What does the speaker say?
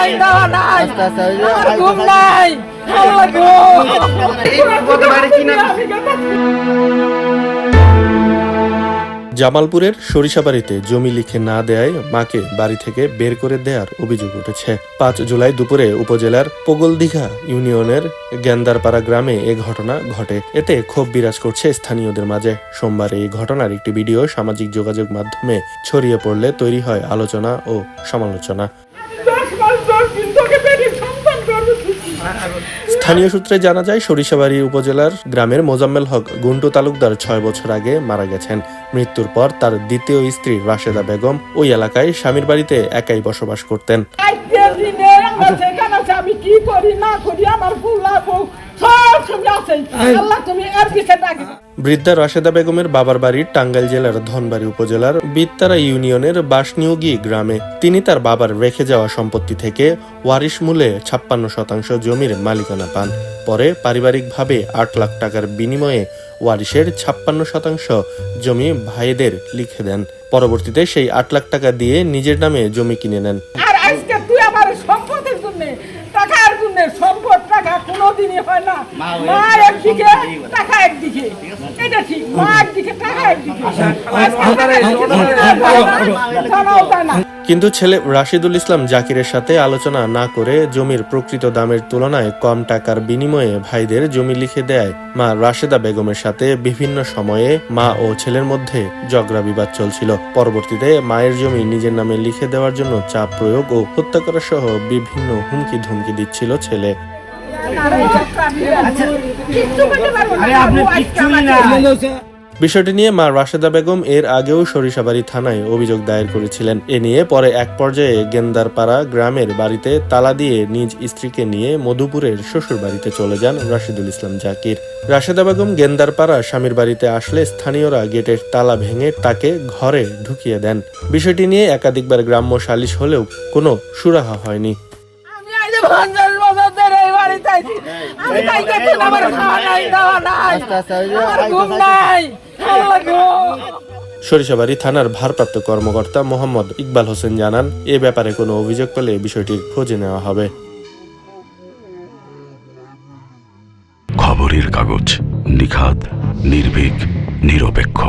নাই দাওয়া নাই আমার ঘুম নাই আল্লাহ গো জামালপুরের সরিষাবাড়িতে জমি লিখে না দেয়ায় মাকে বাড়ি থেকে বের করে দেওয়ার অভিযোগ উঠেছে। ৫ জুলাই দুপুরে উপজেলার পোগলদিঘা ইউনিয়নের গেন্দারপাড়া গ্রামে এ ঘটনা ঘটে। এতে ক্ষোভ বিরাজ করছে স্থানীয়দের মাঝে। সোমবার এই ঘটনার একটি ভিডিও সামাজিক যোগাযোগ মাধ্যমে ছড়িয়ে পড়লে তৈরি হয় আলোচনা ও সমালোচনা। স্থানীয় সূত্রে জানা যায়, সরিষাবাড়ি উপজেলার গ্রামের মোজাম্মেল হক গুন্টু তালুকদার ৬ বছর আগে মারা গেছেন। মৃত্যুর পর তার দ্বিতীয় স্ত্রী রাশেদা বেগম ওই এলাকায় স্বামীর বাড়িতে একাই বসবাস করতেন। আমি কি করি না করি আমার বৃদ্ধা রাশেদা বেগমের বাবার বাড়ি টাঙ্গাইল জেলার ধনবাড়ী উপজেলার বিত্তারা ইউনিয়নের বাসনিয়োগী গ্রামে। তিনি তার বাবার রেখে যাওয়া সম্পত্তি থেকে ওয়ারিশ মূলে ৫৬% জমির মালিকানা পান। পরে পারিবারিকভাবে ৮ লাখ টাকার বিনিময়ে ওয়ারিশের ৫৬% জমি ভাইদের লিখে দেন। পরবর্তীতে সেই ৮ লাখ টাকা দিয়ে নিজের নামে জমি কিনে নেন। সম্পদ টাকা কোনোদিনই হয় না, মা একদিকে টাকা একদিকে, এটা ঠিক, মা একদিকে টাকা একদিকে। কিন্তু ছেলে রাশিদুল ইসলাম জাকিরের সাথে আলোচনা না করে জমির প্রকৃত দামের তুলনায় কম টাকার বিনিময়ে ভাইদের জমি লিখে দেয় মা রাশেদা বেগমের সাথে বিভিন্ন সময়ে মা ও ছেলের মধ্যে ঝগড়া বিবাদ চলছিল। পরবর্তীতে মায়ের জমি নিজের নামে লিখে দেওয়ার জন্য চাপ প্রয়োগ ও হত্যা করা সহ বিভিন্ন হুমকি ধমকি দিচ্ছিল ছেলে। বিষয়টি নিয়ে মা রাশেদা বেগম এর আগেও সরিষাবাড়ি থানায় অভিযোগ দায়ের করেছিলেন। এ নিয়ে পরে এক পর্যায়ে গেন্দারপাড়া গ্রামের বাড়িতে তালা দিয়ে নিজ স্ত্রীকে নিয়ে মধুপুরের শ্বশুর বাড়িতে চলে যান রাশিদুল ইসলাম জাকির। রাশেদা বেগম গেন্দারপাড়া স্বামীর বাড়িতে আসলে স্থানীয়রা গেটের তালা ভেঙে তাকে ঘরে ঢুকিয়ে দেন। বিষয়টি নিয়ে একাধিকবার গ্রাম্য সালিশ হলেও কোনো সুরাহা হয়নি। সরিষাবাড়ি থানার ভারপ্রাপ্ত কর্মকর্তা মোহাম্মদ ইকবাল হোসেন জানান, এ ব্যাপারে কোনো অভিযোগ পেলে বিষয়টির খোঁজ নেওয়া হবে। খবরের কাগজ, নিখাত, নির্ভীক, নিরপেক্ষ।